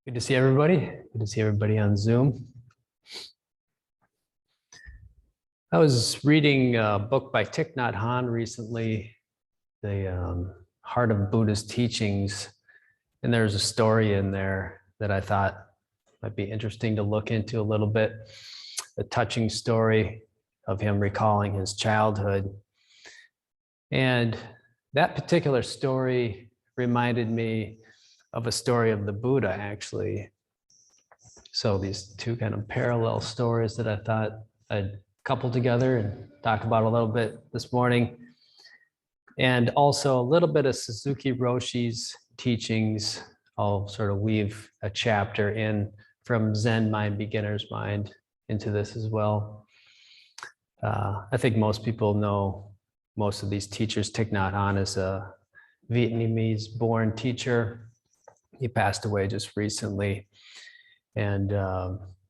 Good to see everybody. Good to see everybody on Zoom. I was reading a book by Thich Nhat Hanh recently, The Heart of Buddha's Teachings, and there's a story in there that I thought might be interesting to look into a little bit. A touching story of him recalling his childhood. And that particular story reminded me of a story of the Buddha, actually. So these two kind of parallel stories that I thought I'd couple together and talk about a little bit this morning. And also a little bit of Suzuki Roshi's teachings. I'll sort of weave a chapter in from Zen Mind, Beginner's Mind into this as well. I think most people know most of these teachers. Thich Nhat Hanh is a Vietnamese-born teacher. He passed away just recently, and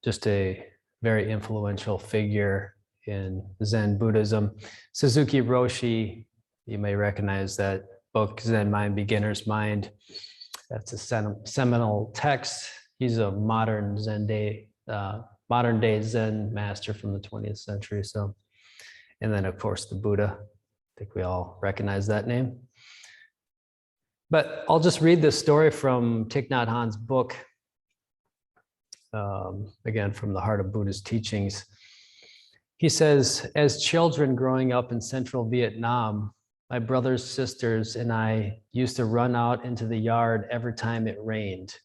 just a very influential figure in Zen Buddhism. Suzuki Roshi, you may recognize that book, Zen Mind, Beginner's Mind. That's a seminal text. He's a modern day Zen master from the 20th century. So, and then of course the Buddha. I think we all recognize that name. But I'll just read this story from Thich Nhat Hanh's book, again, from the Heart of Buddha's Teachings. He says, as children growing up in central Vietnam, my brothers, sisters, and I used to run out into the yard every time it rained.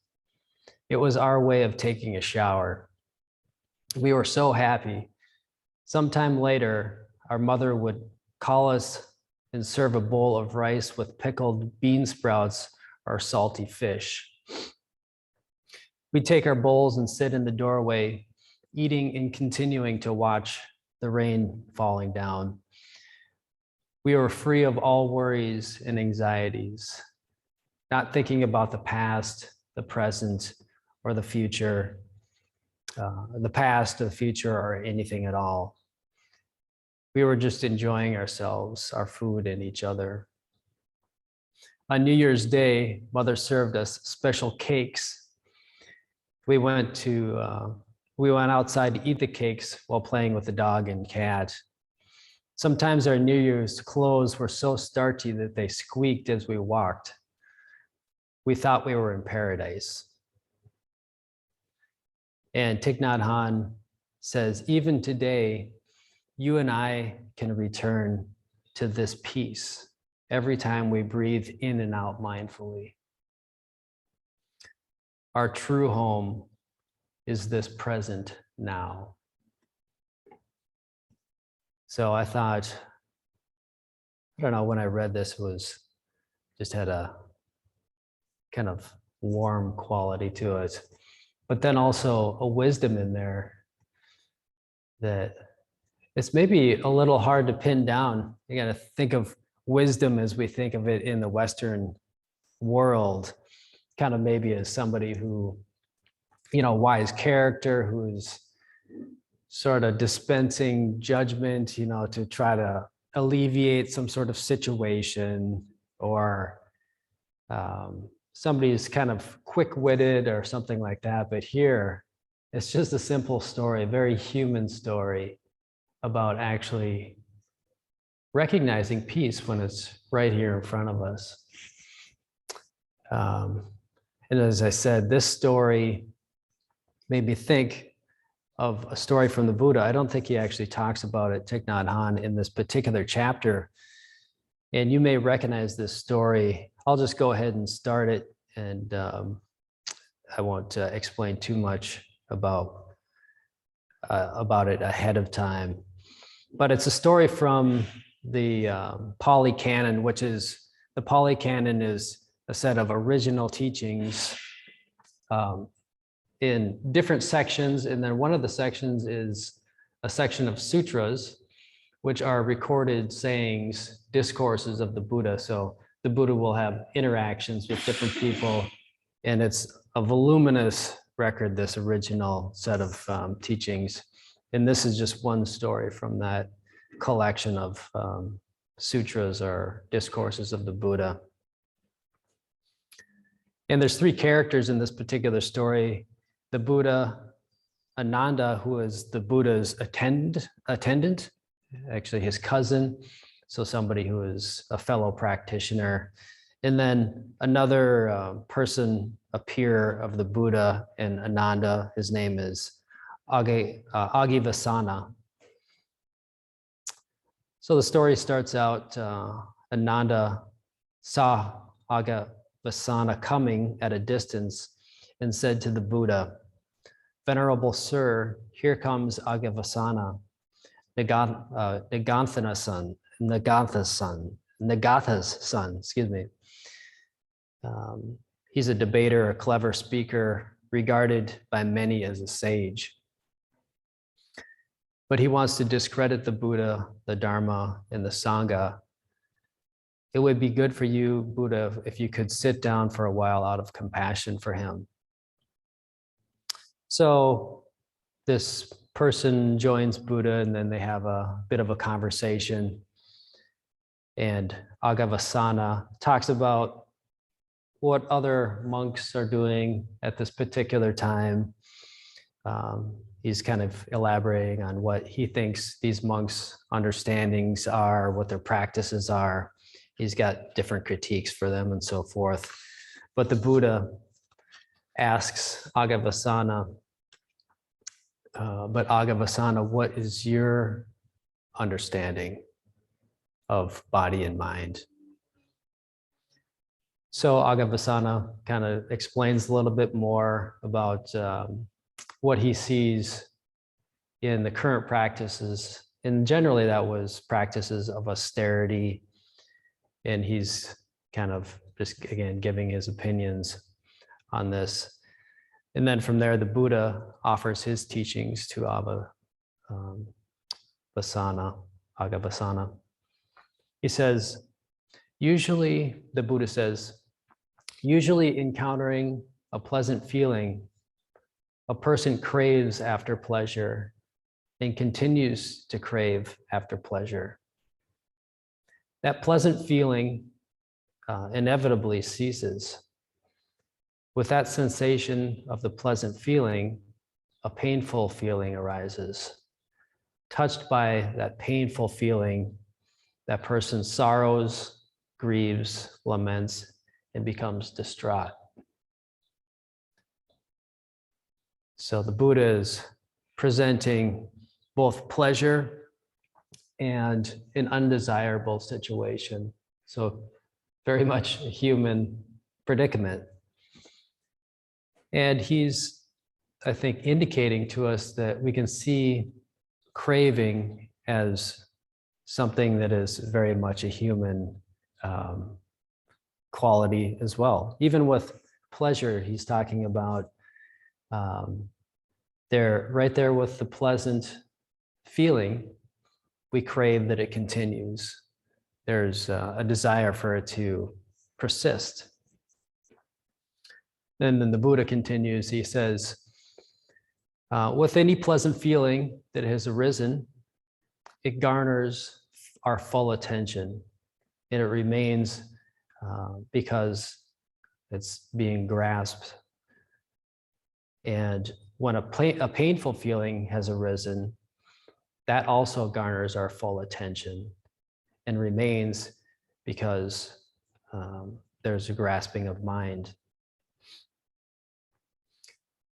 It was our way of taking a shower. We were so happy. Sometime later, our mother would call us and serve a bowl of rice with pickled bean sprouts or salty fish. We'd take our bowls and sit in the doorway, eating and continuing to watch the rain falling down. We were free of all worries and anxieties, not thinking about the past, the present, or the future, or anything at all. We were just enjoying ourselves, our food, and each other. On New Year's Day, Mother served us special cakes. We went outside to eat the cakes while playing with the dog and cat. Sometimes our New Year's clothes were so starchy that they squeaked as we walked. We thought we were in paradise. And Thich Nhat Hanh says, even today, you and I can return to this peace every time we breathe in and out mindfully. Our true home is this present now. So I thought, I don't know, when I read this, just had a kind of warm quality to it, but then also a wisdom in there that it's maybe a little hard to pin down. You got to think of wisdom as we think of it in the Western world, kind of maybe as somebody who, wise character, who's sort of dispensing judgment, to try to alleviate some sort of situation, or somebody who's kind of quick-witted or something like that. But here, it's just a simple story, a very human story about actually recognizing peace when it's right here in front of us. And as I said, this story made me think of a story from the Buddha. I don't think he actually talks about it, Thich Nhat Hanh, in this particular chapter. And you may recognize this story. I'll just go ahead and start it, and I won't explain too much about it ahead of time. But it's a story from the Pali Canon, the Pali Canon is a set of original teachings in different sections. And then one of the sections is a section of sutras, which are recorded sayings, discourses of the Buddha. So the Buddha will have interactions with different people, and it's a voluminous record, this original set of teachings. And this is just one story from that collection of sutras or discourses of the Buddha. And there's three characters in this particular story: the Buddha, Ananda, who is the Buddha's attendant, actually his cousin, so somebody who is a fellow practitioner, and then another person, a peer of the Buddha and Ananda. His name is Agivasana. So the story starts out, Ananda saw Agavasana coming at a distance and said to the Buddha, "Venerable Sir, here comes Agavasana, Nagatha's son, excuse me. He's a debater, a clever speaker, regarded by many as a sage. But he wants to discredit the Buddha, the Dharma, and the Sangha. It would be good for you, Buddha, if you could sit down for a while out of compassion for him." So this person joins Buddha, and then they have a bit of a conversation. And Agavasana talks about what other monks are doing at this particular time. He's kind of elaborating on what he thinks these monks' understandings are, what their practices are. He's got different critiques for them and so forth. But the Buddha asks Agavasana, what is your understanding of body and mind? So Agavasana kind of explains a little bit more about what he sees in the current practices. And generally that was practices of austerity. And he's kind of just, again, giving his opinions on this. And then from there, the Buddha offers his teachings to Agavasana. He says, the Buddha says, usually encountering a pleasant feeling, a person craves after pleasure and continues to crave after pleasure. That pleasant feeling inevitably ceases. With that sensation of the pleasant feeling, a painful feeling arises. Touched by that painful feeling, that person sorrows, grieves, laments, and becomes distraught. So the Buddha is presenting both pleasure and an undesirable situation. So very much a human predicament. And he's, I think, indicating to us that we can see craving as something that is very much a human quality as well. Even with pleasure, he's talking about right there with the pleasant feeling, we crave that it continues. There's a desire for it to persist. And then the Buddha continues, he says, with any pleasant feeling that has arisen, it garners our full attention, and it remains because it's being grasped. And when a painful feeling has arisen, that also garners our full attention and remains because there's a grasping of mind.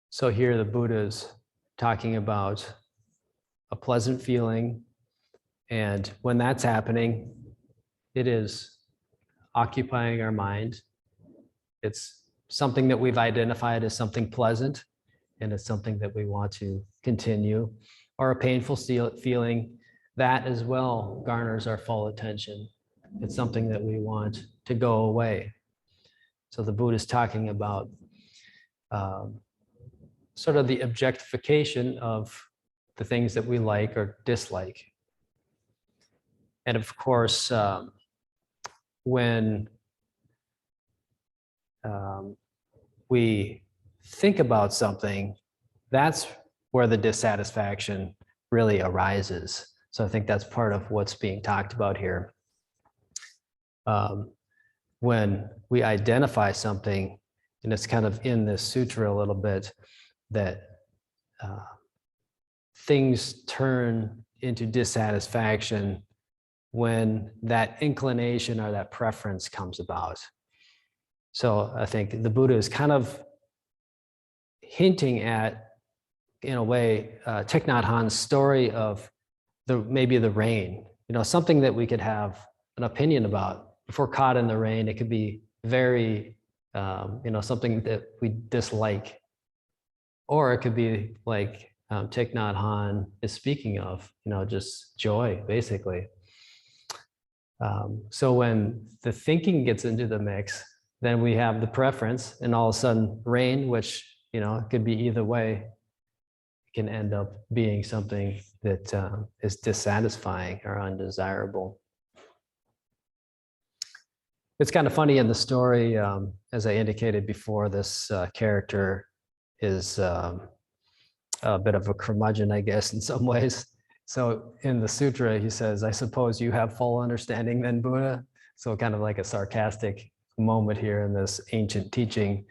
So here the Buddha is talking about a pleasant feeling, and when that's happening, it is occupying our mind. It's something that we've identified as something pleasant, and it's something that we want to continue. Or a painful feeling, that as well garners our full attention. It's something that we want to go away. So the Buddha is talking about sort of the objectification of the things that we like or dislike. And of course, when we think about something, that's where the dissatisfaction really arises. So I think that's part of what's being talked about here. When we identify something, and it's kind of in this sutra a little bit, that things turn into dissatisfaction when that inclination or that preference comes about. So I think the Buddha is kind of hinting at, in a way, Thich Nhat Hanh's story of maybe the rain, something that we could have an opinion about. If we're caught in the rain, it could be very, something that we dislike, or it could be like Thich Nhat Hanh is speaking of, just joy, basically. So when the thinking gets into the mix, then we have the preference, and all of a sudden rain, which, it could be either way, can end up being something that is dissatisfying or undesirable. It's kind of funny in the story, as I indicated before, this character is a bit of a curmudgeon, I guess, in some ways. So in the sutra, he says, "I suppose you have full understanding then, Buddha?" So kind of like a sarcastic moment here in this ancient teaching.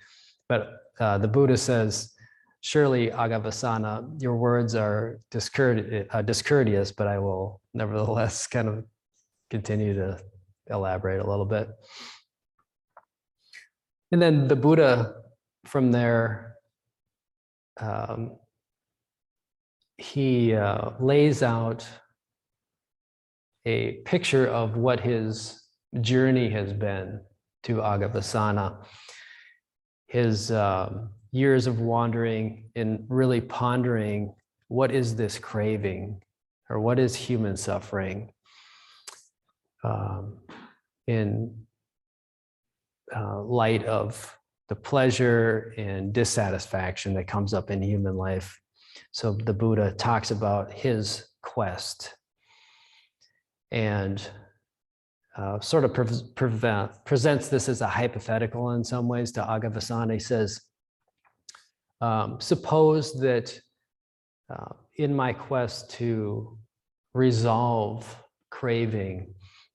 But the Buddha says, "Surely, Agavasana, your words are discourteous, but I will nevertheless kind of continue to elaborate a little bit." And then the Buddha from there, he lays out a picture of what his journey has been to Agavasana. His years of wandering and really pondering, what is this craving, or what is human suffering, in light of the pleasure and dissatisfaction that comes up in human life. So the Buddha talks about his quest and sort of presents this as a hypothetical in some ways to Agavasana. He says, suppose that in my quest to resolve craving,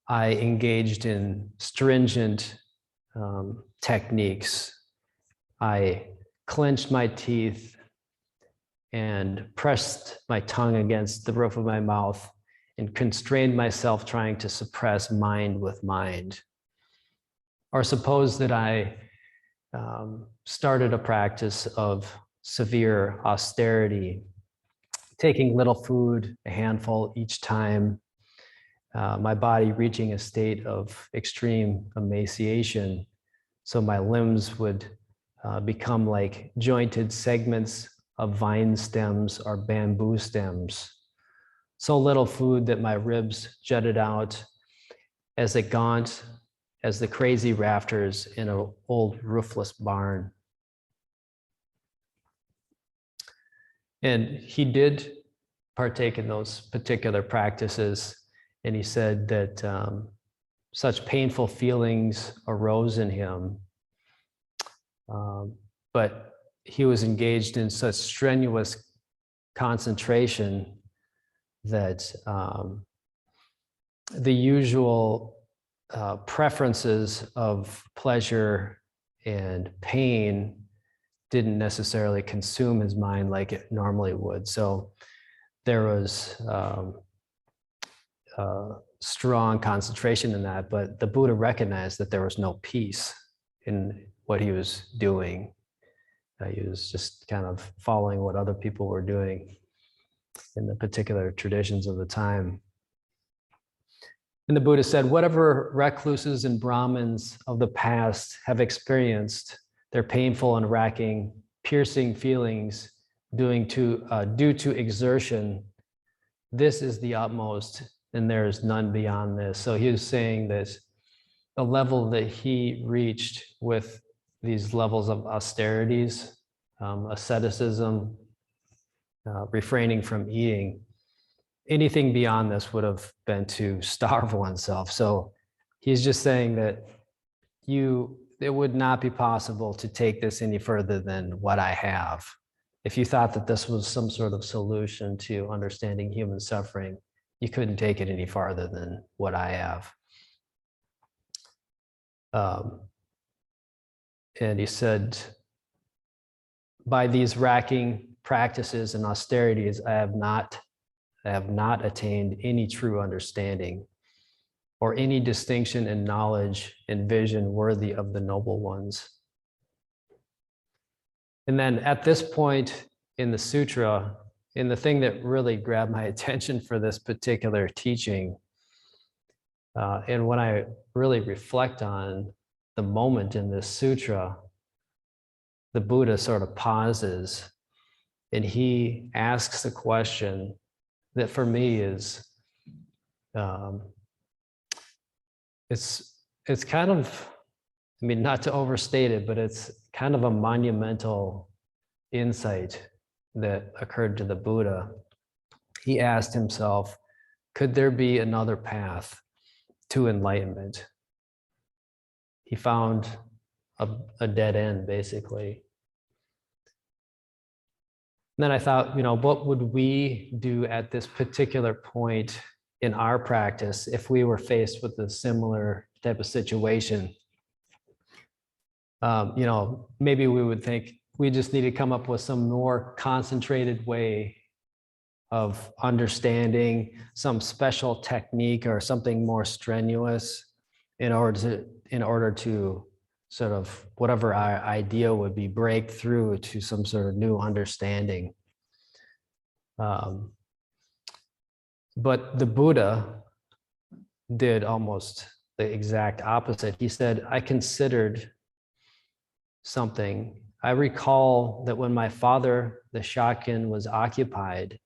I engaged in stringent techniques. I clenched my teeth and pressed my tongue against the roof of my mouth and constrained myself trying to suppress mind with mind. Or suppose that I started a practice of severe austerity, taking little food, a handful each time, my body reaching a state of extreme emaciation, so my limbs would become like jointed segments of vine stems or bamboo stems. So little food that my ribs jutted out as gaunt as the crazy rafters in an old roofless barn. And he did partake in those particular practices, and he said that such painful feelings arose in him, but he was engaged in such strenuous concentration that the usual preferences of pleasure and pain didn't necessarily consume his mind like it normally would. So there was strong concentration in that, but the Buddha recognized that there was no peace in what he was doing. He was just kind of following what other people were doing in the particular traditions of the time. And the Buddha said, whatever recluses and Brahmins of the past have experienced, their painful and racking, piercing feelings due to exertion, this is the utmost, and there is none beyond this. So he was saying that the level that he reached with these levels of austerities, asceticism, refraining from eating, anything beyond this would have been to starve oneself. So he's just saying that it would not be possible to take this any further than what I have. If you thought that this was some sort of solution to understanding human suffering, you couldn't take it any farther than what I have. And he said, by these racking practices and austerities, I have not attained any true understanding or any distinction in knowledge and vision worthy of the noble ones. And then at this point in the sutra, and the thing that really grabbed my attention for this particular teaching, and when I really reflect on the moment in this sutra, the Buddha sort of pauses and he asks a question that for me is, it's kind of, I mean, not to overstate it, but it's kind of a monumental insight that occurred to the Buddha. He asked himself, could there be another path to enlightenment? He found a dead end, basically. And then I thought, what would we do at this particular point in our practice if we were faced with a similar type of situation? Maybe we would think we just need to come up with some more concentrated way of understanding, some special technique or something more strenuous in order to sort of whatever our idea would be, break through to some sort of new understanding. But the Buddha did almost the exact opposite. He said, I considered something. I recall that when my father, the Shakin, was occupied,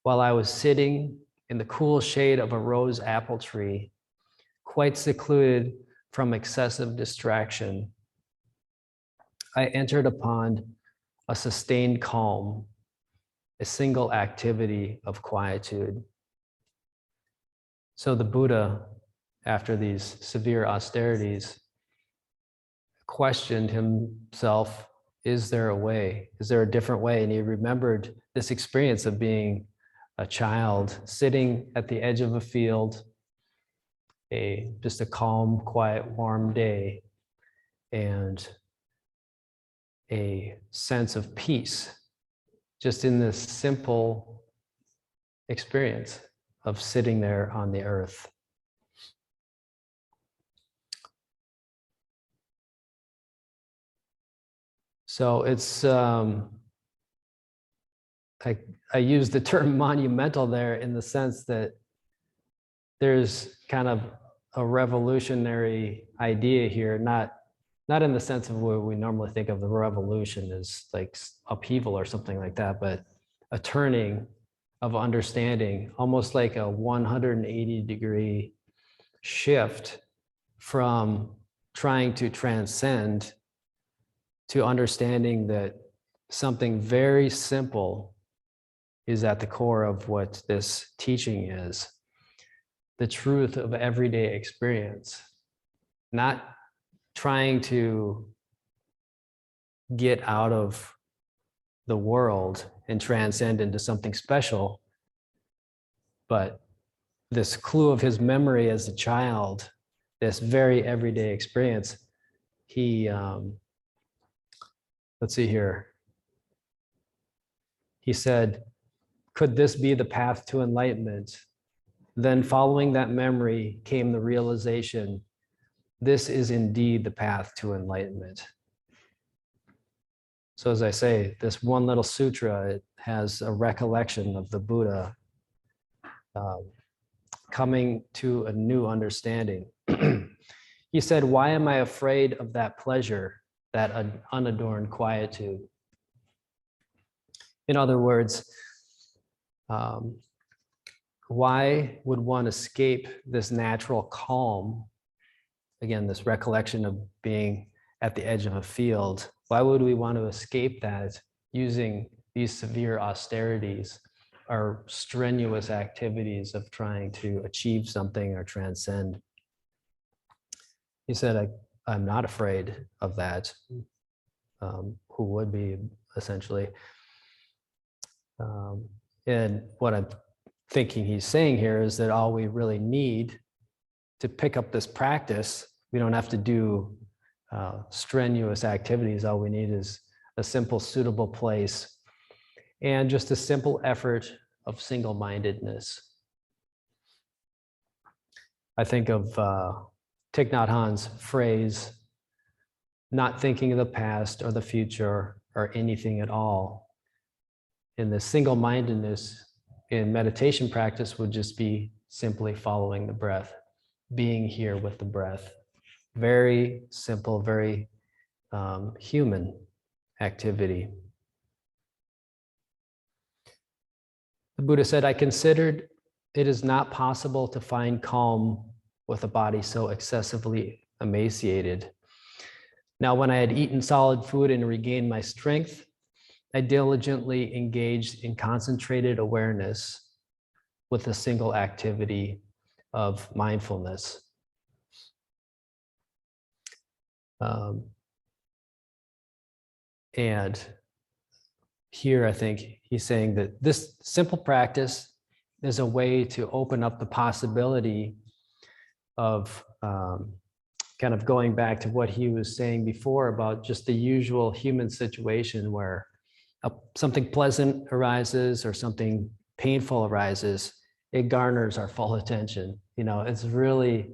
while I was sitting in the cool shade of a rose apple tree, quite secluded from excessive distraction, I entered upon a sustained calm, a single activity of quietude. So the Buddha, after these severe austerities, questioned himself, is there a way? Is there a different way? And he remembered this experience of being a child sitting at the edge of a field, just a calm, quiet, warm day, and a sense of peace just in this simple experience of sitting there on the earth. So it's, I use the term monumental there in the sense that there's kind of a revolutionary idea here, not in the sense of what we normally think of the revolution as like upheaval or something like that, but a turning of understanding, almost like a 180-degree shift from trying to transcend to understanding that something very simple is at the core of what this teaching is. The truth of everyday experience, not trying to get out of the world and transcend into something special, but this clue of his memory as a child, this very everyday experience, he, let's see here. He said, could this be the path to enlightenment? Then following that memory came the realization, this is indeed the path to enlightenment. So as I say, this one little sutra, it has a recollection of the Buddha coming to a new understanding. He said, why am I afraid of that pleasure, that unadorned quietude? In other words, why would one escape this natural calm? Again, this recollection of being at the edge of a field. Why would we want to escape that using these severe austerities or strenuous activities of trying to achieve something or transcend? He said, I'm not afraid of that. Who would be, essentially? And what I'm thinking he's saying here is that all we really need to pick up this practice, we don't have to do strenuous activities. All we need is a simple, suitable place and just a simple effort of single-mindedness. I think of Thich Nhat Hanh's phrase, not thinking of the past or the future or anything at all. And the single-mindedness in meditation practice would just be simply following the breath, being here with the breath. Very simple, very human activity. The Buddha said, I considered it is not possible to find calm with a body so excessively emaciated. Now, when I had eaten solid food and regained my strength, I diligently engaged in concentrated awareness with a single activity of mindfulness. And here I think he's saying that this simple practice is a way to open up the possibility of kind of going back to what he was saying before about just the usual human situation where something pleasant arises or something painful arises, it garners our full attention. You know, it's right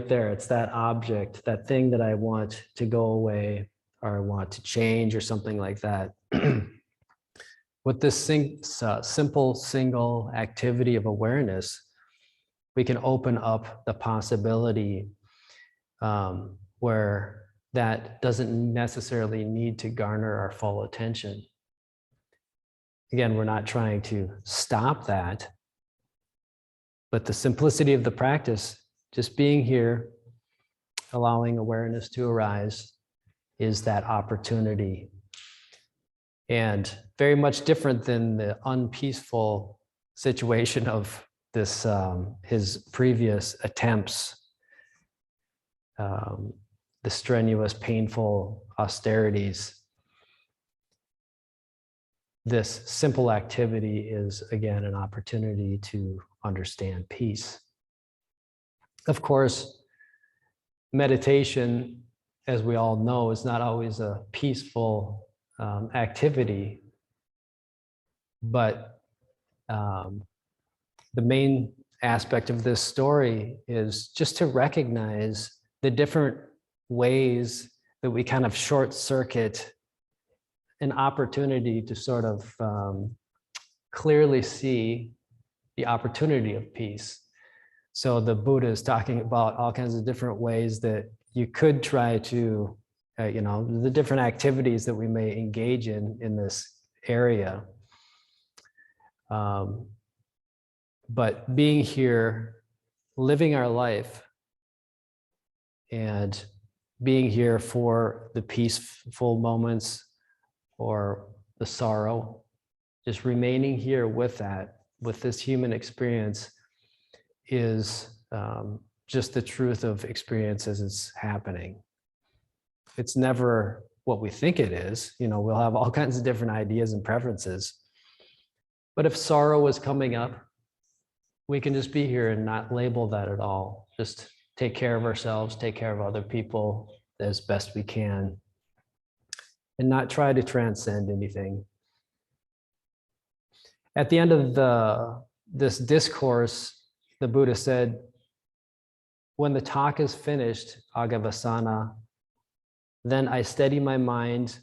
there. It's that object, that thing that I want to go away or I want to change or something like that. With this simple single activity of awareness, we can open up the possibility where that doesn't necessarily need to garner our full attention. Again, we're not trying to stop that, but the simplicity of the practice, just being here, allowing awareness to arise, is that opportunity. And very much different than the unpeaceful situation of this, his previous attempts, the strenuous, painful austerities. This simple activity is, again, an opportunity to understand peace. Of course, meditation, as we all know, is not always a peaceful activity, but the main aspect of this story is just to recognize the different ways that we kind of short circuit an opportunity to sort of clearly see the opportunity of peace. So the Buddha is talking about all kinds of different ways that you could try to, the different activities that we may engage in this area. But being here, living our life, and being here for the peaceful moments or the sorrow, just remaining here with that, with this human experience, is just the truth of experience as it's happening. It's never what we think it is. You know, we'll have all kinds of different ideas and preferences. But if sorrow is coming up, we can just be here and not label that at all. Just take care of ourselves, take care of other people as best we can, and not try to transcend anything. At the end of this discourse, the Buddha said, when the talk is finished, agavasana, then I steady my mind,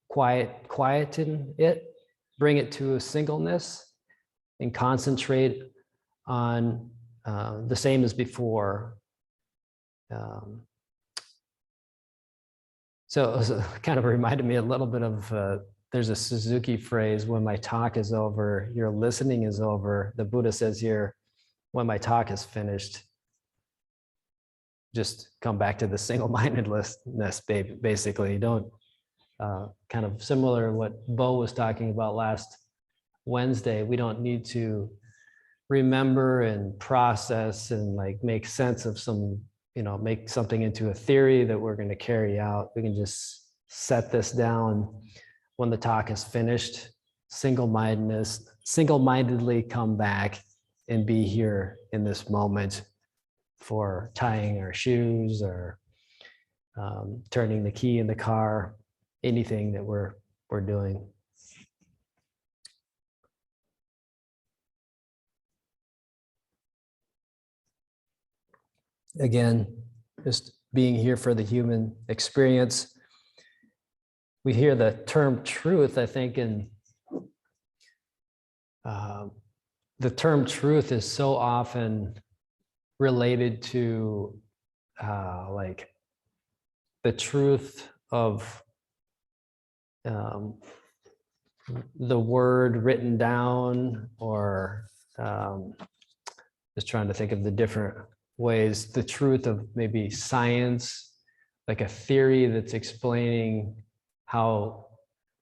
quieten it, bring it to a singleness, and concentrate on the same as before. So it kind of reminded me a little bit of, there's a Suzuki phrase, when my talk is over, your listening is over. The Buddha says here, when my talk is finished, just come back to the single-mindedness, basically. Don't, kind of similar to what Bo was talking about last Wednesday, we don't need to remember and process and like make sense of some, make something into a theory that we're going to carry out. We can just set this down when the talk is finished, single-mindedly come back and be here in this moment for tying our shoes or turning the key in the car, anything that we're doing. Again, just being here for the human experience. We hear the term truth, I think, and the term truth is so often related to like the truth of the word written down, or just trying to think of the different ways, the truth of maybe science, like a theory that's explaining how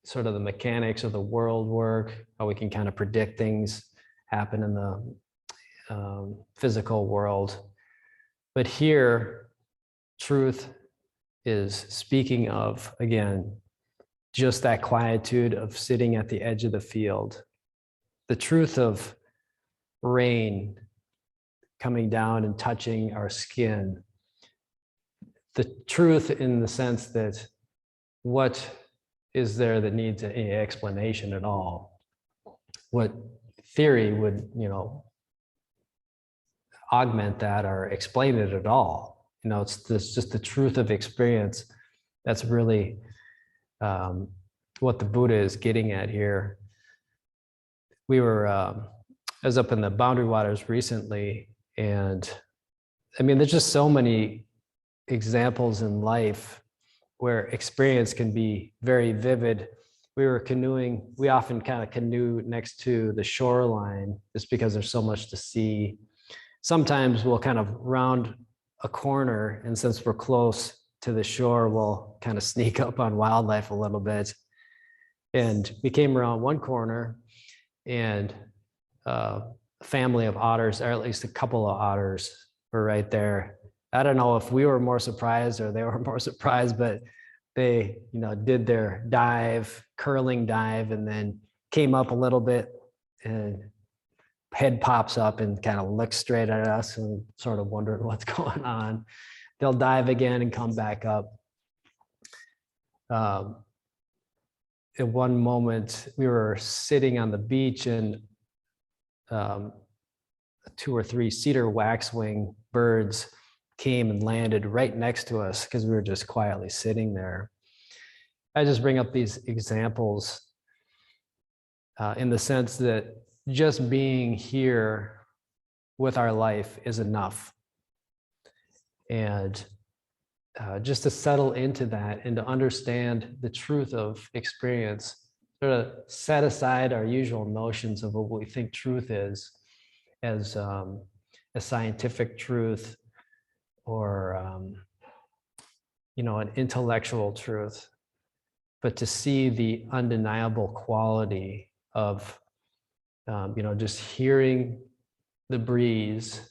sort of the mechanics of the world work, how we can kind of predict things happen in the physical world. But here, truth is speaking of, again, just that quietude of sitting at the edge of the field. The truth of rain coming down and touching our skin. The truth in the sense that what is there that needs any explanation at all? What theory would, augment that or explain it at all? It's just the truth of experience. That's really what the Buddha is getting at here. I was up in the Boundary Waters recently, and I mean, there's just so many examples in life where experience can be very vivid. We were canoeing, we often kind of canoe next to the shoreline just because there's so much to see. Sometimes we'll kind of round a corner, and since we're close to the shore, we'll kind of sneak up on wildlife a little bit. And we came around one corner, and a family of otters, or at least a couple of otters, were right there. I don't know if we were more surprised or they were more surprised, but they, did their curling dive, and then came up a little bit, and head pops up and kind of looks straight at us and sort of wondering what's going on. They'll dive again and come back up. At one moment, we were sitting on the beach, and 2 or 3 cedar waxwing birds came and landed right next to us because we were just quietly sitting there. I just bring up these examples in the sense that just being here with our life is enough. And just to settle into that and to understand the truth of experience, sort of set aside our usual notions of what we think truth is as a scientific truth, or an intellectual truth, but to see the undeniable quality of just hearing the breeze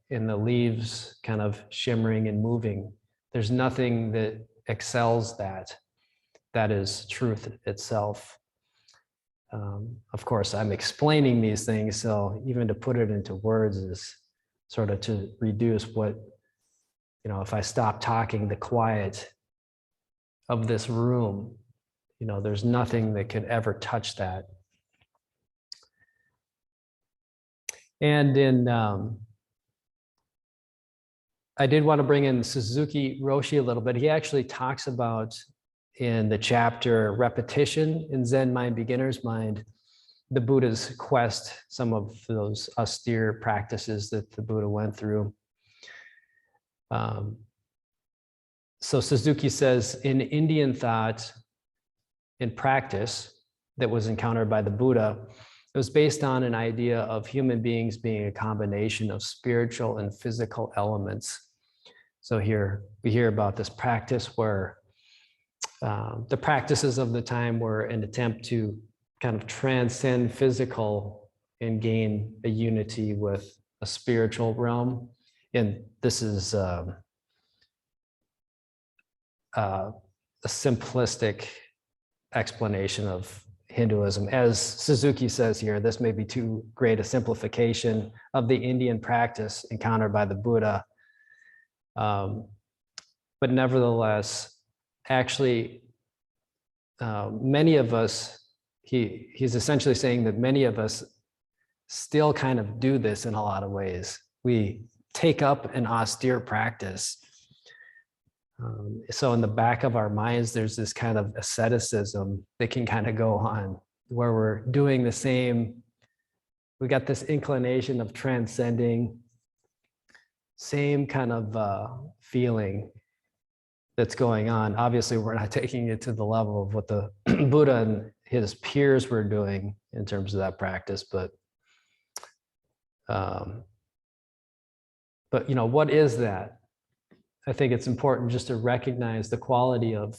in the leaves kind of shimmering and moving. There's nothing that excels that. That is truth itself. Of course, I'm explaining these things, so even to put it into words is sort of to reduce what, if I stop talking, the quiet of this room, there's nothing that could ever touch that. And I did want to bring in Suzuki Roshi a little bit. He actually talks about, in the chapter Repetition in Zen Mind, Beginner's Mind, the Buddha's quest, some of those austere practices that the Buddha went through. So Suzuki says, in Indian thought and practice that was encountered by the Buddha, it was based on an idea of human beings being a combination of spiritual and physical elements. So here we hear about this practice where the practices of the time were an attempt to kind of transcend physical and gain a unity with a spiritual realm. And this is a simplistic explanation of Hinduism. As Suzuki says here, this may be too great a simplification of the Indian practice encountered by the Buddha. but nevertheless, actually, many of us, he's essentially saying that many of us still kind of do this in a lot of ways. We take up an austere practice. So in the back of our minds, there's this kind of asceticism that can kind of go on where we're doing the same. We got this inclination of transcending, same kind of feeling that's going on. Obviously, we're not taking it to the level of what the Buddha and his peers were doing in terms of that practice, but you know, what is that? I think it's important just to recognize the quality of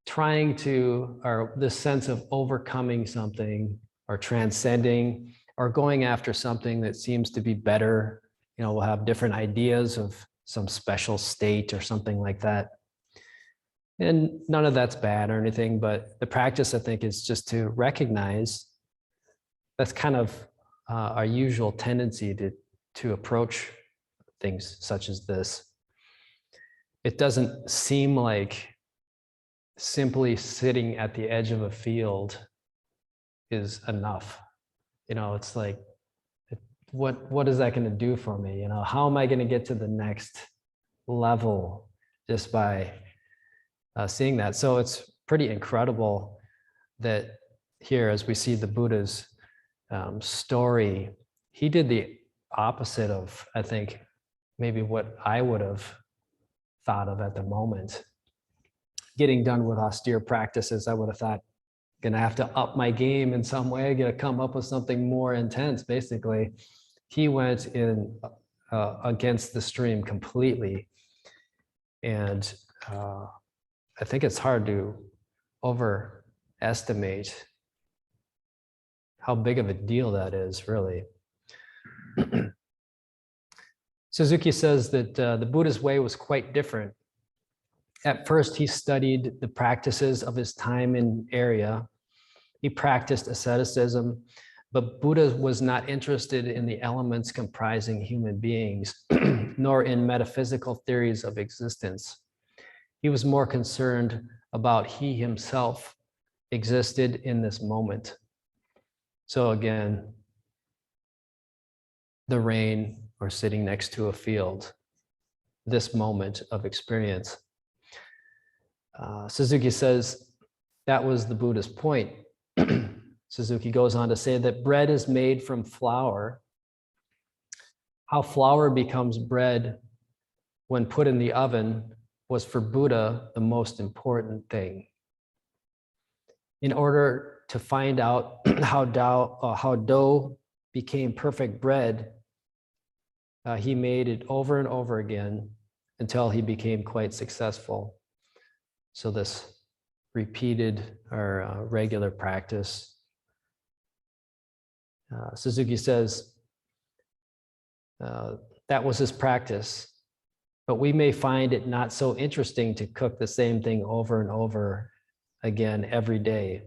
trying to, or this sense of overcoming something or transcending or going after something that seems to be better. You know, we'll have different ideas of some special state or something like that. And none of that's bad or anything, but the practice, I think, is just to recognize that's kind of our usual tendency to approach things such as this. It doesn't seem like simply sitting at the edge of a field is enough. You know, it's like, what is that going to do for me? You know, how am I going to get to the next level just by seeing that? So it's pretty incredible that here, as we see the Buddha's story, he did the opposite of, I think, maybe what I would have thought of at the moment. Getting done with austere practices, I would have thought, gonna have to up my game in some way, gonna come up with something more intense. Basically, he went in against the stream completely. And I think it's hard to overestimate how big of a deal that is, really. Suzuki says that the Buddha's way was quite different. At first, he studied the practices of his time and area. He practiced asceticism, but Buddha was not interested in the elements comprising human beings, nor in metaphysical theories of existence. He was more concerned about he himself existed in this moment. So again, the rain or sitting next to a field, this moment of experience. Suzuki says that was the Buddha's point. Suzuki goes on to say that bread is made from flour. How flour becomes bread when put in the oven was for Buddha the most important thing. In order to find out how dough became perfect bread, he made it over and over again until he became quite successful. So this repeated or regular practice. Suzuki says that was his practice, but we may find it not so interesting to cook the same thing over and over again every day.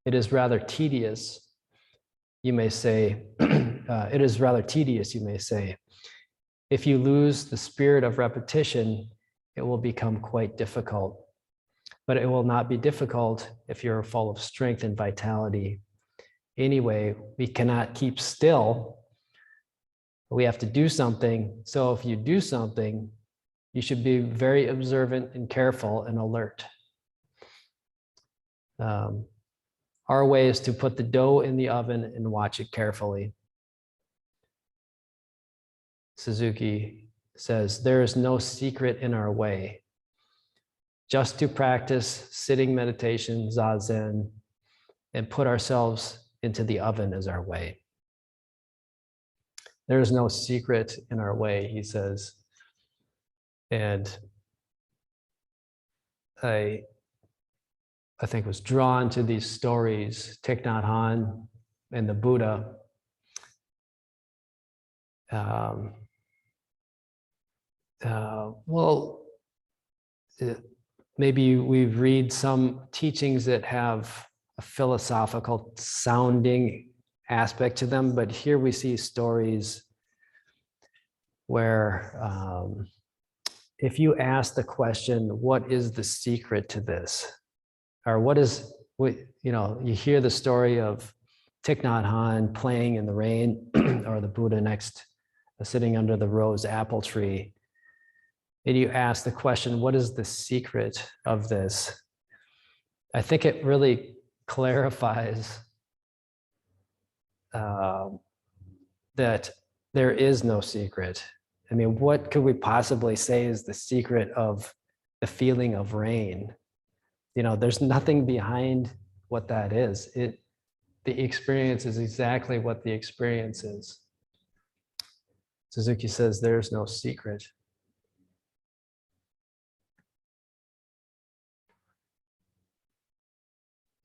It is rather tedious, you may say. It is rather tedious, you may say. If you lose the spirit of repetition, it will become quite difficult. But it will not be difficult if you're full of strength and vitality. Anyway, we cannot keep still. We have to do something. So if you do something, you should be very observant and careful and alert. Our way is to put the dough in the oven and watch it carefully. Suzuki says, there is no secret in our way. Just to practice sitting meditation, zazen, and put ourselves into the oven is our way. There is no secret in our way, he says. And I think was drawn to these stories, Thich Nhat Hanh and the Buddha. Maybe we read some teachings that have a philosophical sounding aspect to them, but here we see stories where if you ask the question, what is the secret to this? Or you hear the story of Thich Nhat Hanh playing in the rain or the Buddha next, sitting under the rose apple tree. And you ask the question, what is the secret of this? I think it really clarifies that there is no secret. I mean, what could we possibly say is the secret of the feeling of rain? There's nothing behind what that is. The experience is exactly what the experience is. Suzuki says there's no secret.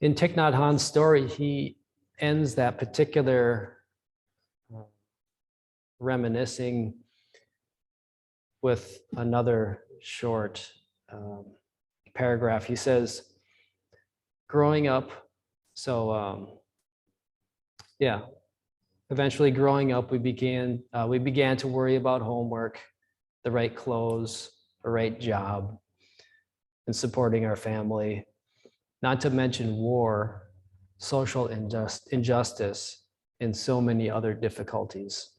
In Thich Nhat Hanh's story, he ends that particular reminiscing with another short paragraph. He says, growing up, eventually growing up, we began to worry about homework, the right clothes, the right job, and supporting our family, not to mention war, social injustice, and so many other difficulties.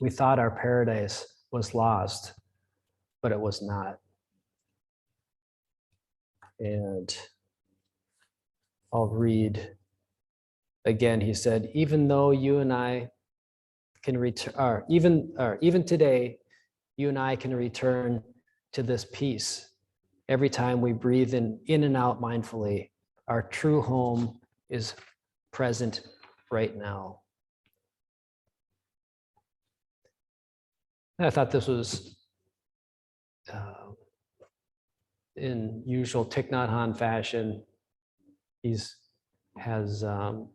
We thought our paradise was lost, but it was not. And I'll read again. He said, even though you and I can return, even today, you and I can return to this peace. Every time we breathe in and out mindfully, our true home is present right now. And I thought this was in usual Thich Nhat Hanh fashion. He has a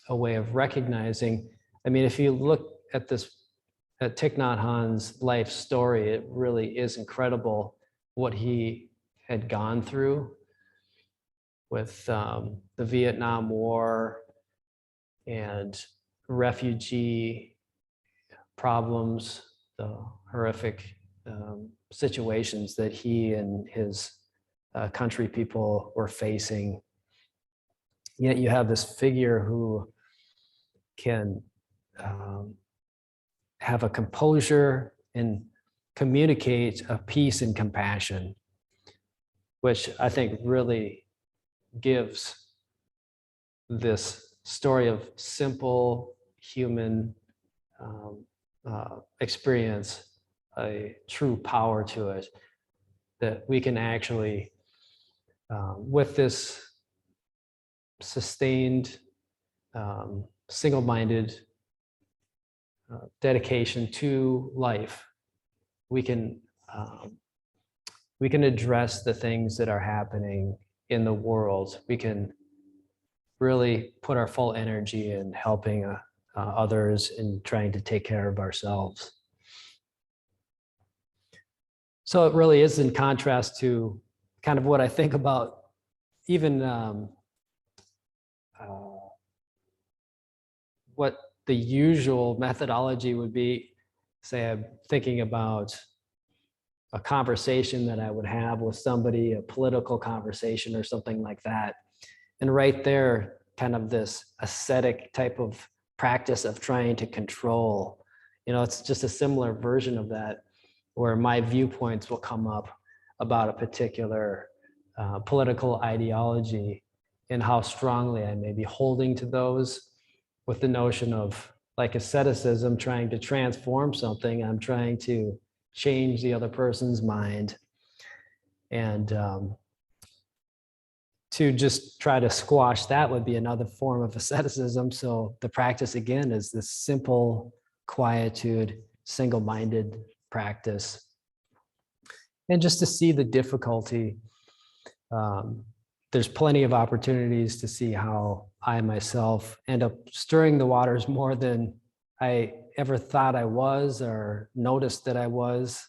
way of recognizing. I mean, if you look at Thich Nhat Hanh's life story, it really is incredible what he had gone through with the Vietnam War and refugee problems, the horrific situations that he and his country people were facing. Yet you have this figure who can have a composure and communicate a peace and compassion, which I think really gives this story of simple human experience a true power to it, that we can actually, with this sustained, single-minded dedication to life, we can address the things that are happening in the world. We can really put our full energy in helping others and trying to take care of ourselves. So it really is in contrast to kind of what I think about even what the usual methodology would be. Say I'm thinking about a conversation that I would have with somebody, a political conversation or something like that. And right there, kind of this ascetic type of practice of trying to control, it's just a similar version of that, where my viewpoints will come up about a particular political ideology and how strongly I may be holding to those, with the notion of, like asceticism, trying to transform something. I'm trying to change the other person's mind, and to just try to squash that would be another form of asceticism. So the practice again is this simple quietude, single-minded practice, and just to see the difficulty. There's plenty of opportunities to see how I myself end up stirring the waters more than I ever thought I was or noticed that I was.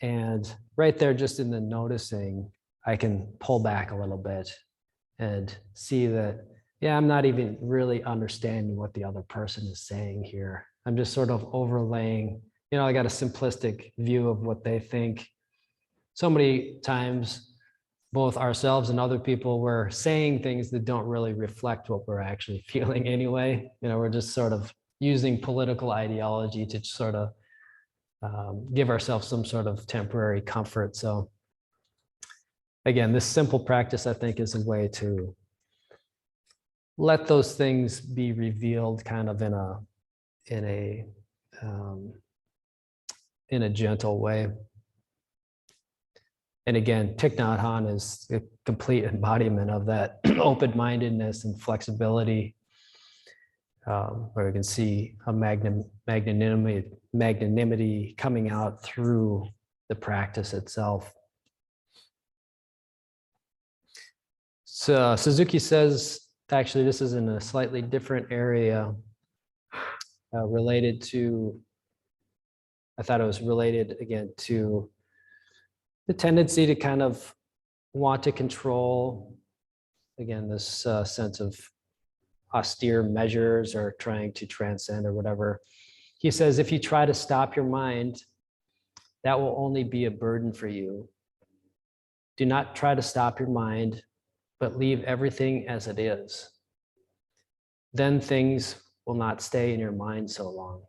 And right there, just in the noticing, I can pull back a little bit and see that, yeah, I'm not even really understanding what the other person is saying here. I'm just sort of overlaying I got a simplistic view of what they think. So many times, both ourselves and other people were saying things that don't really reflect what we're actually feeling anyway. We're just sort of using political ideology to sort of give ourselves some sort of temporary comfort. So again, this simple practice, I think, is a way to let those things be revealed kind of in a gentle way. And again, Thich Nhat Hanh is a complete embodiment of that open-mindedness and flexibility, where we can see a magnanimity coming out through the practice itself. So Suzuki says, actually, this is in a slightly different area related to, I thought it was related again to the tendency to kind of want to control, again, this sense of austere measures or trying to transcend or whatever. He says, if you try to stop your mind, that will only be a burden for you. Do not try to stop your mind, but leave everything as it is. Then things will not stay in your mind so long.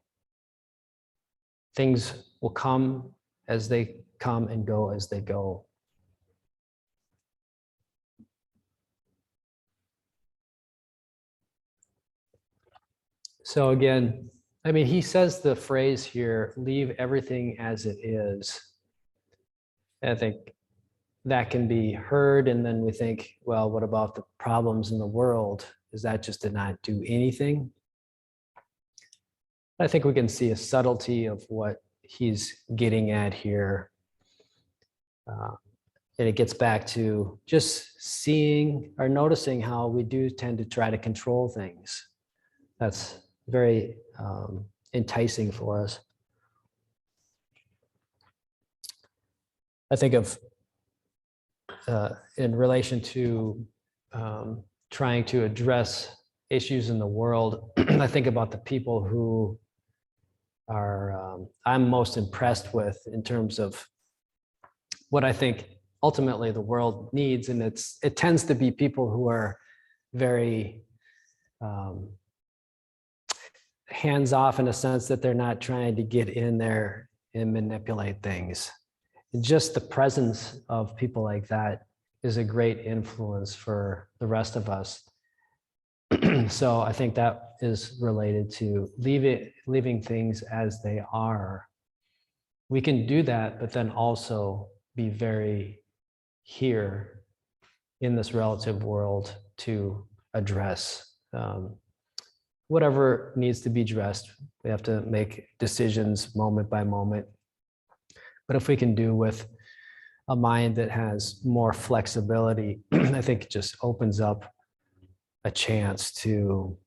Things will come as they come and go as they go. So again, I mean, he says the phrase here, leave everything as it is. And I think that can be heard, and then we think, well, what about the problems in the world? Is that just to not do anything? I think we can see a subtlety of what he's getting at here. And it gets back to just seeing or noticing how we do tend to try to control things. That's very enticing for us. I think of in relation to trying to address issues in the world, I think about the people who are I'm most impressed with in terms of what I think ultimately the world needs, and it tends to be people who are very hands off in a sense that they're not trying to get in there and manipulate things. Just the presence of people like that is a great influence for the rest of us. So I think that is related to leaving things as they are. We can do that, but then also be very here in this relative world to address whatever needs to be addressed. We have to make decisions moment by moment. But if we can do with a mind that has more flexibility, I think it just opens up a chance to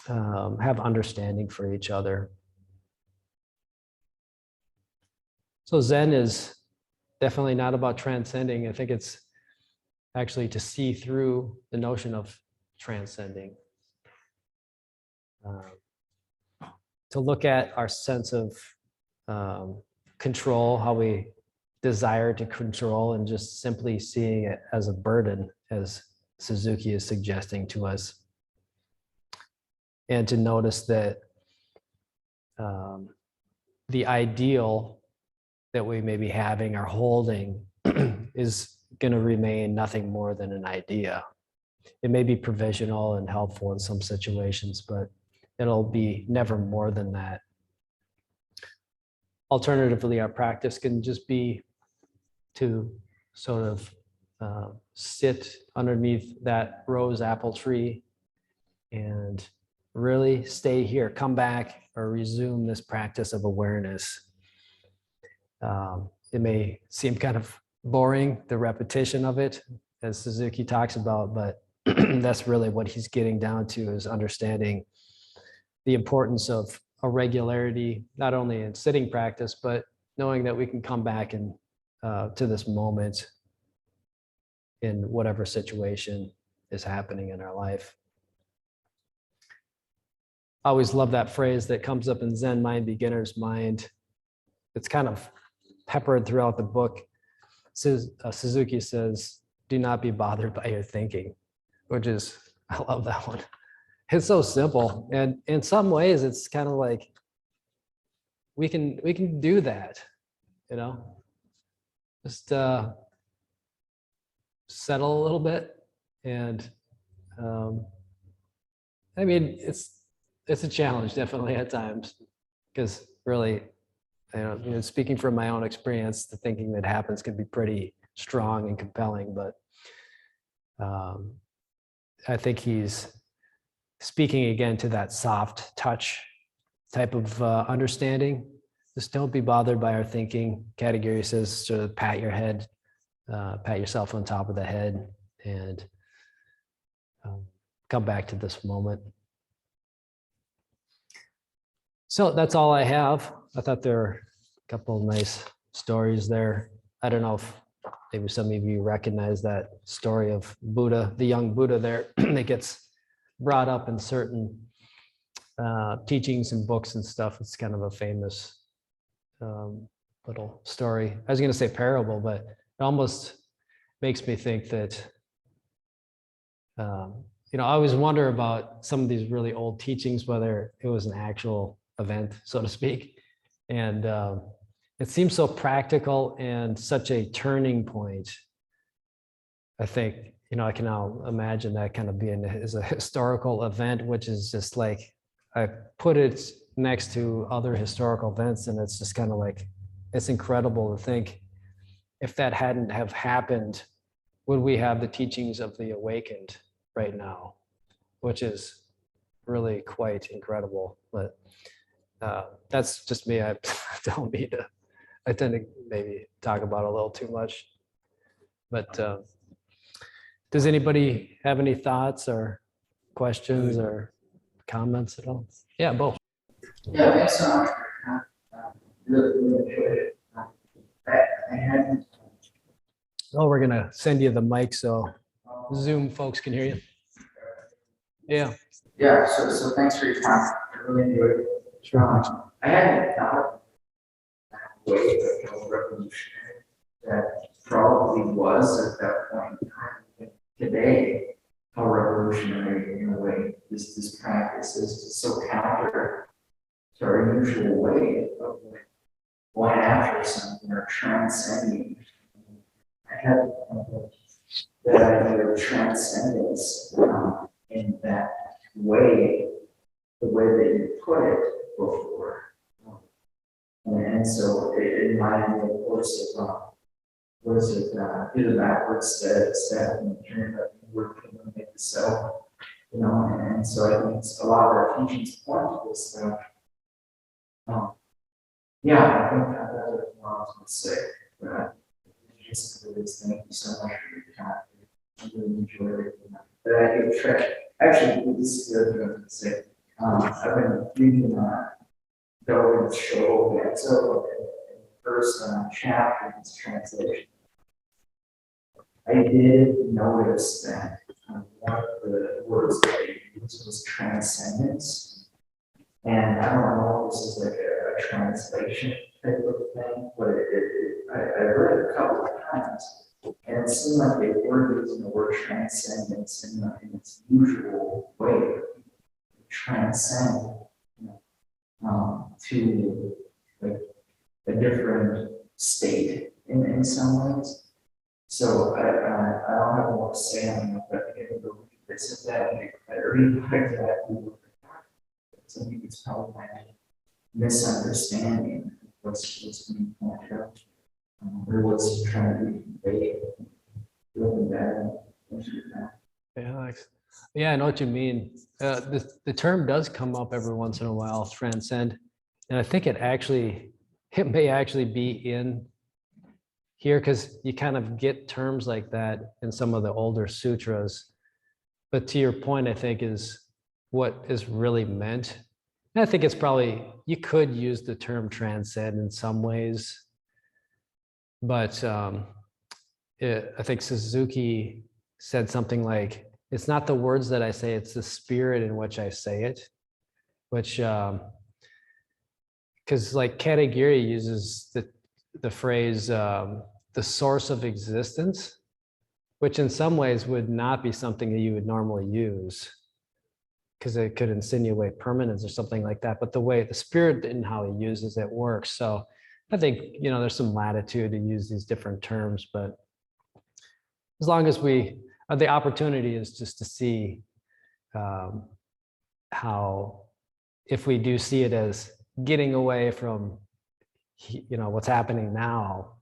have understanding for each other. So Zen is definitely not about transcending. I think it's actually to see through the notion of transcending. To look at our sense of control, how we desire to control, and just simply seeing it as a burden, as Suzuki is suggesting to us. And to notice that the ideal that we may be having or holding is going to remain nothing more than an idea. It may be provisional and helpful in some situations, but it'll be never more than that. Alternatively, our practice can just be to sort of sit underneath that rose apple tree and really stay here, come back or resume this practice of awareness. It may seem kind of boring, the repetition of it, as Suzuki talks about, but that's really what he's getting down to, is understanding the importance of a regularity, not only in sitting practice, but knowing that we can come back and to this moment in whatever situation is happening in our life. I always love that phrase that comes up in Zen Mind, Beginner's Mind. it's kind of peppered throughout the book. Suzuki says, "Do not be bothered by your thinking," which is, I love that one. It's so simple, and in some ways, it's kind of like we can do that, you know, just settle a little bit, and I mean, it's a challenge definitely at times, because really, speaking from my own experience, the thinking that happens can be pretty strong and compelling, but I think he's speaking again to that soft touch type of understanding. Just don't be bothered by our thinking. Katagiri says to pat your head, pat yourself on top of the head, and come back to this moment. So that's all I have. I thought there were a couple of nice stories there. I don't know if maybe some of you recognize that story of Buddha, the young Buddha there that gets brought up in certain teachings and books and stuff. It's kind of a famous little story. I was going to say parable, but it almost makes me think that, I always wonder about some of these really old teachings, whether it was an actual event, so to speak. And it seems so practical and such a turning point. I think, I can now imagine that kind of being as a historical event, which is just like, I put it next to other historical events, and it's just kind of like, it's incredible to think if that hadn't have happened, would we have the teachings of the awakened right now, which is really quite incredible. But that's just me. I don't mean to, I tend to maybe talk about it a little too much. But does anybody have any thoughts or questions or comments at all? Yeah, Bo. Yeah, thanks so much. Really enjoyed it. I hadn't. Oh, we're gonna send you the mic so Zoom folks can hear you. Yeah. Yeah, so thanks for your time. I really enjoyed it. Sure. I hadn't thought of that way of revolutionary that probably was at that point in time. Today, how revolutionary in a way this practice is so counter to our usual way of going after something or transcending. I had that idea of transcendence in that way, the way that you put it before. And so it reminded me, of course, of what is it, do the backwards step and turn it work and make the self, and so I think a lot of our teachings point to this stuff. Yeah, I think that was what I was going to say. But thank you so much for your time. I really enjoyed it. But I do try. Actually, this is the other thing I was going to say. I've been reading Dogen's show, and so in the first chapter in this translation, I did notice that one of the words that I used was transcendence. And I don't know if this is like a translation type of thing, but I read it a couple of times, and it seemed like they were using the word transcendence in its usual way, transcend to like a different state in some ways. So I don't have more to say on that, but I think it's that clarity exactly what I think it's probably my misunderstanding of what's being pointed out, or what's trying to be conveyed. Yeah, I know what you mean. The term does come up every once in a while, transcend, and I think it may actually be in here because you kind of get terms like that in some of the older sutras. But to your point, I think is what is really meant. And I think it's probably, you could use the term transcend in some ways, but I think Suzuki said something like, it's not the words that I say, it's the spirit in which I say it, which because like Katagiri uses the phrase the source of existence, which in some ways would not be something that you would normally use because it could insinuate permanence or something like that. But the way the spirit and how he uses it works. So I think, there's some latitude to use these different terms, but as long as the opportunity is just to see how, if we do see it as getting away from, what's happening now,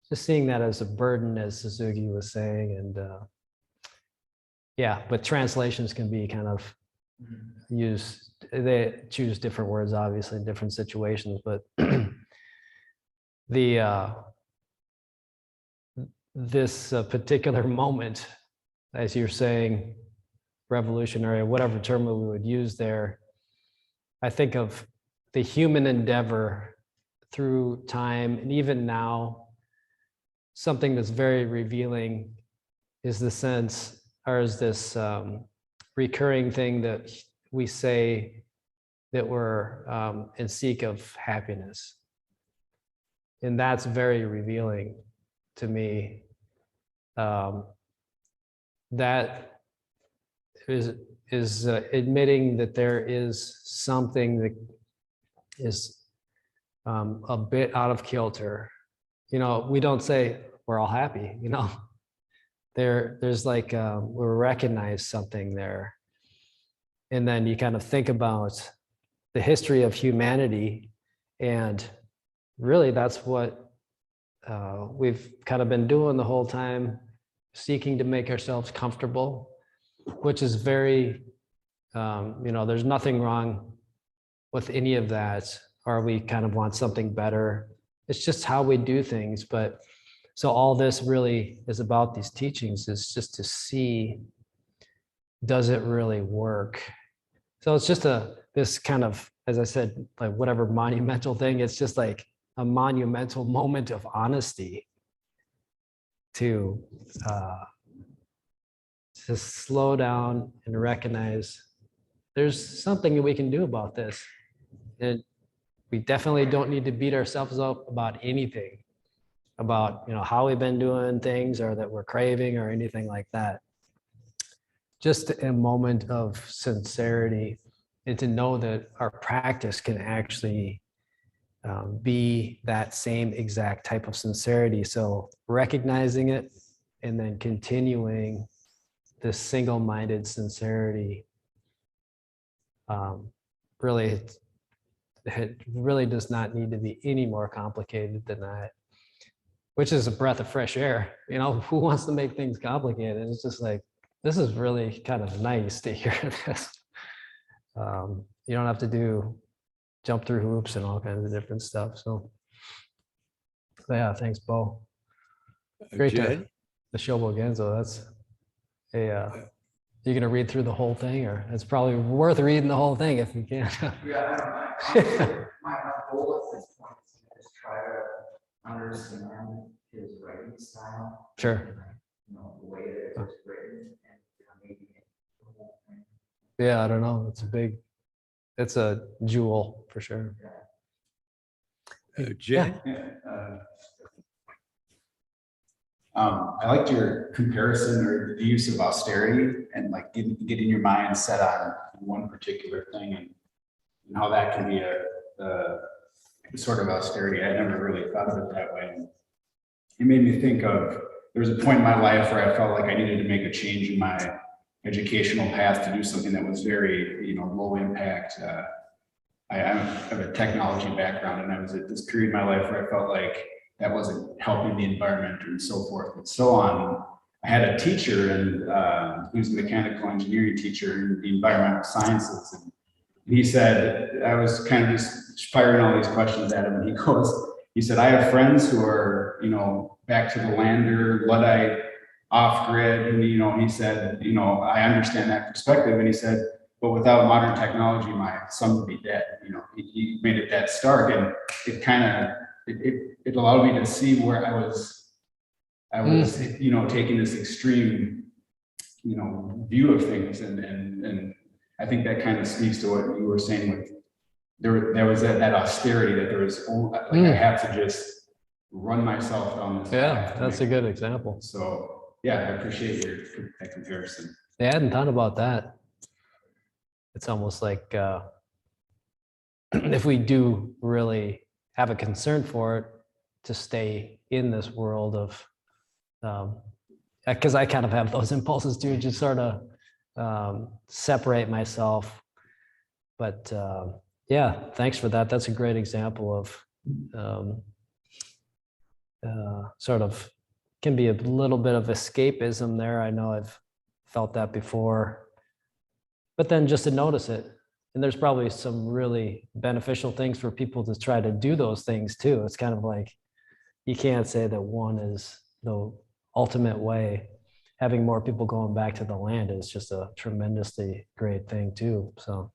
just seeing that as a burden, as Suzuki was saying, and yeah, but translations can be kind of used, they choose different words, obviously, in different situations, but this particular moment, as you're saying, revolutionary, whatever term we would use there, I think of the human endeavor through time, and even now, something that's very revealing is the sense, or is this recurring thing that we say that we're in seek of happiness. And that's very revealing to me. That is admitting that there is something that is a bit out of kilter. We don't say we're all happy, there's like we recognize something there. And then you kind of think about the history of humanity, and really that's what we've kind of been doing the whole time, seeking to make ourselves comfortable, which is very, there's nothing wrong with any of that, or we kind of want something better. It's just how we do things. But so all this really is about these teachings, is just to see, does it really work? So it's just this kind of, as I said, like whatever monumental thing, it's just like a monumental moment of honesty to slow down and recognize there's something that we can do about this. And we definitely don't need to beat ourselves up about anything, about how we've been doing things, or that we're craving, or anything like that. Just a moment of sincerity, and to know that our practice can actually be that same exact type of sincerity. So recognizing it and then continuing this single-minded sincerity, really, it really does not need to be any more complicated than that, which is a breath of fresh air. Who wants to make things complicated? It's just like, this is really kind of nice to hear this. You don't have to jump through hoops and all kinds of different stuff. So yeah, thanks, Bo. Great to the Shobogenzo. That's you're gonna read through the whole thing, or it's probably worth reading the whole thing if you can. Yeah, I don't mind. My goal at this point is to just try to understand his writing style. Sure. The way that it's written, and maybe the whole thing. Yeah, I don't know. It's a jewel for sure. Jen? Yeah. I liked your comparison or the use of austerity, and like getting your mind set on one particular thing, and how that can be a sort of austerity. I never really thought of it that way. It made me think of, there was a point in my life where I felt like I needed to make a change in my educational path to do something that was very, low impact. I have a technology background, and I was at this period in my life where I felt like that wasn't helping the environment and so forth and so on. I had a teacher, and he was a mechanical engineering teacher in the environmental sciences. And he said, I was kind of just firing all these questions at him, and he said, I have friends who are, back to the lander, Luddite, off grid. And, he said, I understand that perspective. And he said, but without modern technology, my son would be dead. He made it that stark, and it kind of, it allowed me to see where I was, taking this extreme, view of things. And I think that kind of speaks to what you were saying with there was that austerity that there was, like I have to just run myself down this Yeah, path. that's a good example. So, yeah, I appreciate that comparison. I hadn't thought about that. It's almost like if we do really have a concern for it, to stay in this world of, because I kind of have those impulses too, just sort of separate myself. But yeah, thanks for that. That's a great example of sort of can be a little bit of escapism there. I know I've felt that before, but then just to notice it. And there's probably some really beneficial things for people to try to do those things too. It's kind of like, you can't say that one is the ultimate way. Having more people going back to the land is just a tremendously great thing too. So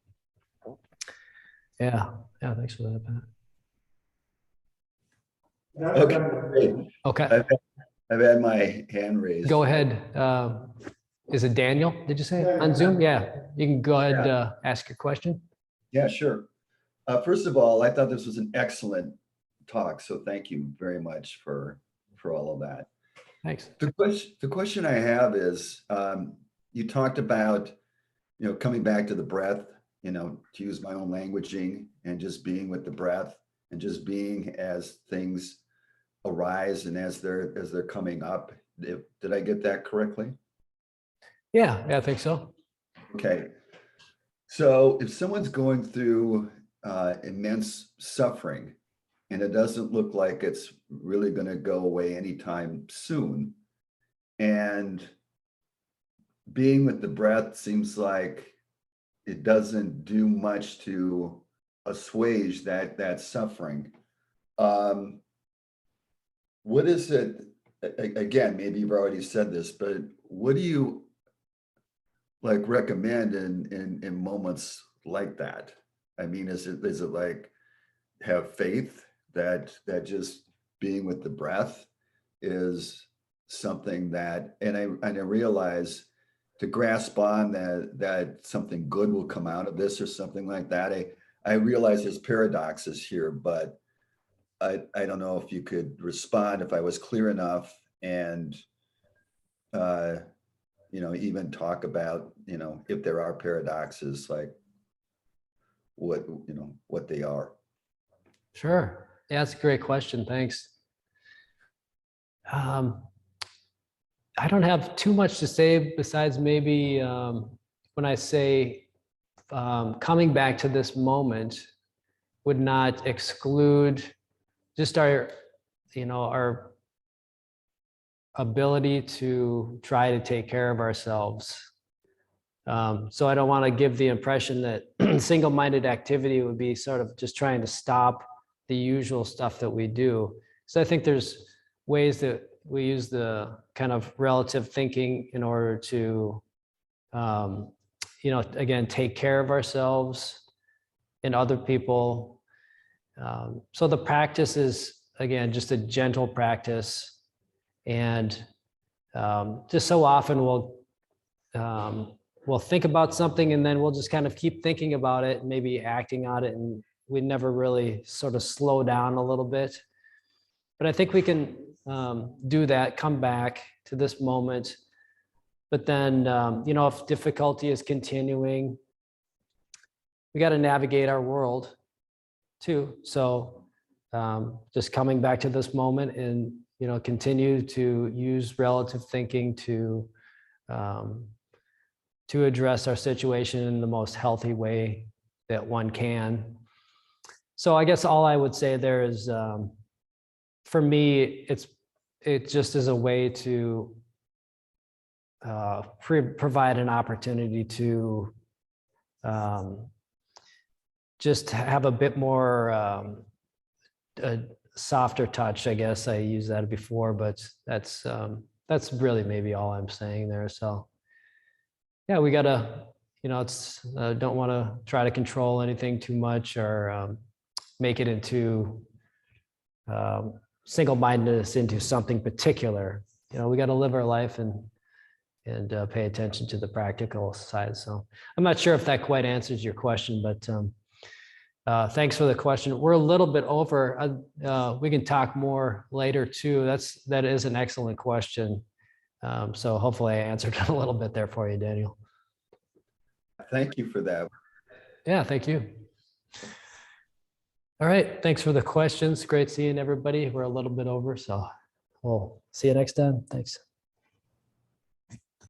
yeah, thanks for that, Pat. Okay, great. Okay, I've had my hand raised. go ahead. Is it Daniel, did you say, on Zoom? Yeah, you can go ahead, ask your question. Yeah, sure. First of all, I thought this was an excellent talk, so thank you very much for all of that. Thanks. The question I have is, you talked about, coming back to the breath, to use my own languaging and just being with the breath and just being as things arise and as they're coming up. Did I get that correctly? Yeah, I think so. Okay. So if someone's going through immense suffering and it doesn't look like it's really going to go away anytime soon, and being with the breath seems like it doesn't do much to assuage that suffering. What is it, again, maybe you've already said this, but what do you recommend in moments like that? I mean, is it like have faith that just being with the breath is something that, and I realize to grasp on that something good will come out of this or something like that. I realize there's paradoxes here, but I don't know if you could respond, if I was clear enough, and even talk about, if there are paradoxes, like what they are. Sure. Yeah, that's a great question. Thanks. I don't have too much to say besides maybe when I say coming back to this moment would not exclude just our ability to try to take care of ourselves. So I don't want to give the impression that single-minded activity would be sort of just trying to stop the usual stuff that we do. So I think there's ways that we use the kind of relative thinking in order to, again, take care of ourselves and other people. So the practice is, again, just a gentle practice. And just so often we'll think about something and then we'll just kind of keep thinking about it, maybe acting on it, and we never really sort of slow down a little bit. But I think we can do that, come back to this moment. But then, if difficulty is continuing, we got to navigate our world too. So just coming back to this moment and, continue to use relative thinking to address our situation in the most healthy way that one can. So I guess all I would say there is, for me, it just is a way to provide an opportunity to just have a bit more a softer touch. I guess I used that before, but that's really maybe all I'm saying there. So yeah, we gotta, don't want to try to control anything too much or make it into single-mindedness into something particular. We got to live our life and pay attention to the practical side. So I'm not sure if that quite answers your question, but Thanks for the question. We're a little bit over. We can talk more later too. That is an excellent question. So hopefully I answered it a little bit there for you, Daniel. Thank you for that. Yeah, thank you. All right, thanks for the questions. Great seeing everybody. We're a little bit over, so we'll see you next time. Thanks.